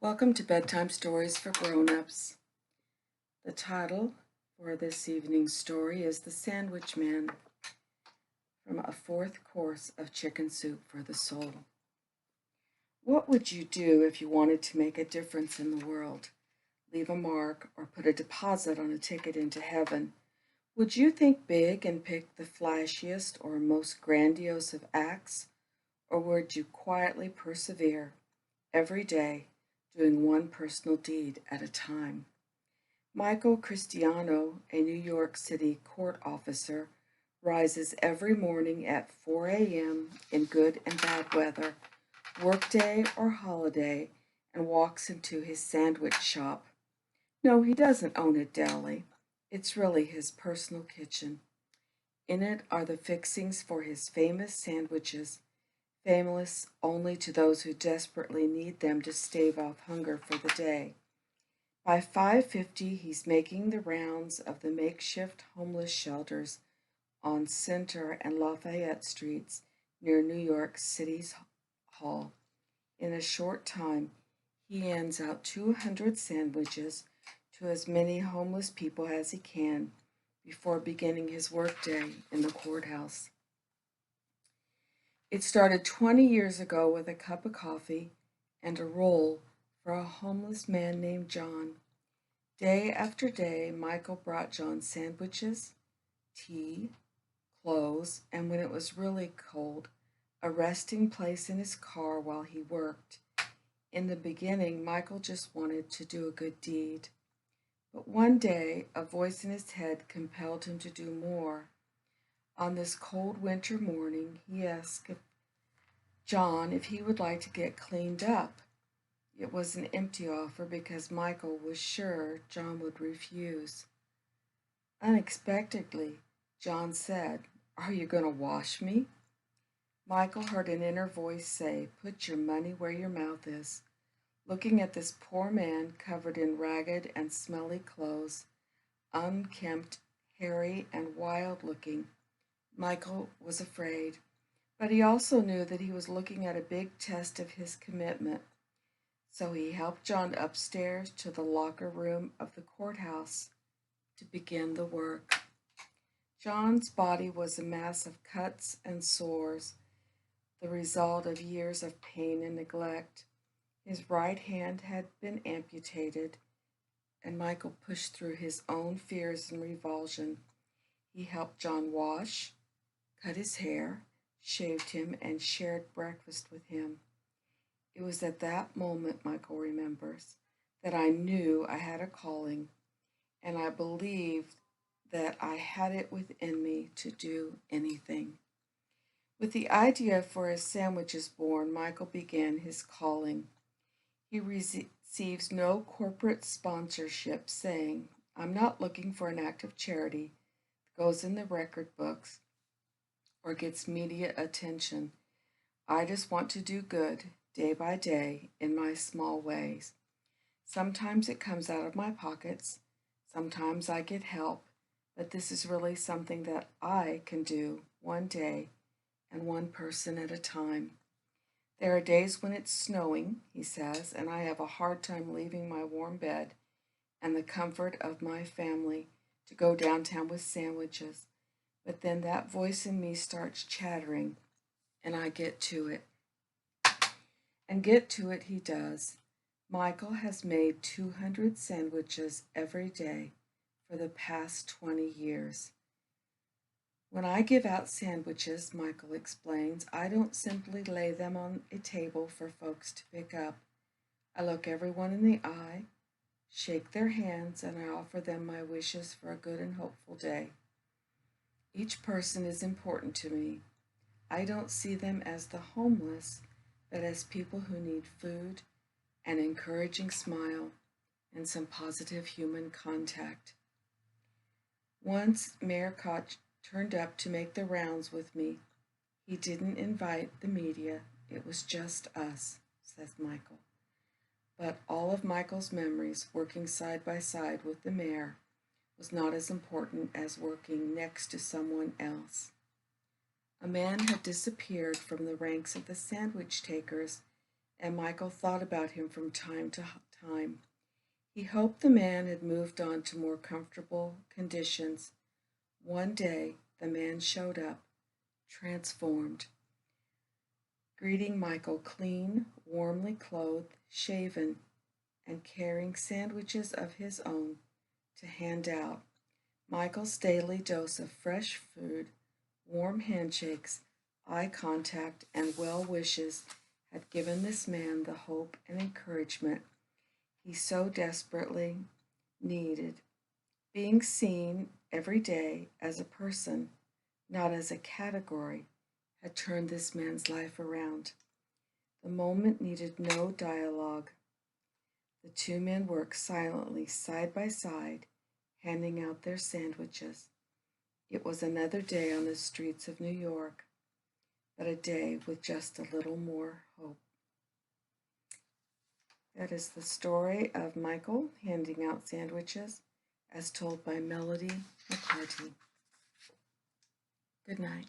Welcome to Bedtime Stories for Grownups. The title for this evening's story is The Sandwich Man, from a fourth course of chicken soup for the soul. What would you do if you wanted to make a difference in the world, leave a mark, or put a deposit on a ticket into heaven? Would you think big and pick the flashiest or most grandiose of acts, or would you quietly persevere every day, doing one personal deed at a time? Michael Cristiano, a New York City court officer, rises every morning at 4 a.m. in good and bad weather, workday or holiday, and walks into his sandwich shop. No, he doesn't own a deli. It's really his personal kitchen. In it are the fixings for his famous sandwiches, famous only to those who desperately need them to stave off hunger for the day. By 5:50, he's making the rounds of the makeshift homeless shelters on Center and Lafayette Streets near New York City's Hall. In a short time, he hands out 200 sandwiches to as many homeless people as he can before beginning his workday in the courthouse. It started 20 years ago with a cup of coffee and a roll for a homeless man named John. Day after day, Michael brought John sandwiches, tea, clothes, and when it was really cold, a resting place in his car while he worked. In the beginning, Michael just wanted to do a good deed. But one day, a voice in his head compelled him to do more. On this cold winter morning, he asked John if he would like to get cleaned up. It was an empty offer because Michael was sure John would refuse. Unexpectedly, John said, "Are you going to wash me?" Michael heard an inner voice say, "Put your money where your mouth is." Looking at this poor man covered in ragged and smelly clothes, unkempt, hairy, and wild-looking, Michael was afraid. But he also knew that he was looking at a big test of his commitment. So he helped John upstairs to the locker room of the courthouse to begin the work. John's body was a mass of cuts and sores, the result of years of pain and neglect. His right hand had been amputated, and Michael pushed through his own fears and revulsion. He helped John wash, cut his hair, shaved him, and shared breakfast with him. It was at that moment, Michael remembers, that I knew I had a calling, and I believed that I had it within me to do anything. With the idea for his sandwiches born, Michael began his calling. He receives no corporate sponsorship, saying, "I'm not looking for an act of charity that goes in the record books or gets media attention. I just want to do good, day by day, in my small ways. Sometimes it comes out of my pockets, sometimes I get help, but this is really something that I can do one day and one person at a time. There are days when it's snowing," he says, "and I have a hard time leaving my warm bed and the comfort of my family to go downtown with sandwiches. But then that voice in me starts chattering, and I get to it." And get to it he does. Michael has made 200 sandwiches every day for the past 20 years. "When I give out sandwiches," Michael explains, "I don't simply lay them on a table for folks to pick up. I look everyone in the eye, shake their hands, and I offer them my wishes for a good and hopeful day. Each person is important to me. I don't see them as the homeless, but as people who need food, an encouraging smile, and some positive human contact." Once Mayor Koch turned up to make the rounds with me. He didn't invite the media. It was just us, says Michael. But all of Michael's memories, working side by side with the mayor, was not as important as working next to someone else. A man had disappeared from the ranks of the sandwich takers and Michael thought about him from time to time. He hoped the man had moved on to more comfortable conditions. One day, the man showed up, transformed, greeting Michael clean, warmly clothed, shaven, and carrying sandwiches of his own to hand out. Michael's daily dose of fresh food, warm handshakes, eye contact, and well wishes had given this man the hope and encouragement he so desperately needed. Being seen every day as a person, not as a category, had turned this man's life around. The moment needed no dialogue. The two men worked silently side by side, handing out their sandwiches. It was another day on the streets of New York, but a day with just a little more hope. That is the story of Michael handing out sandwiches, as told by Melody McCarty. Good night.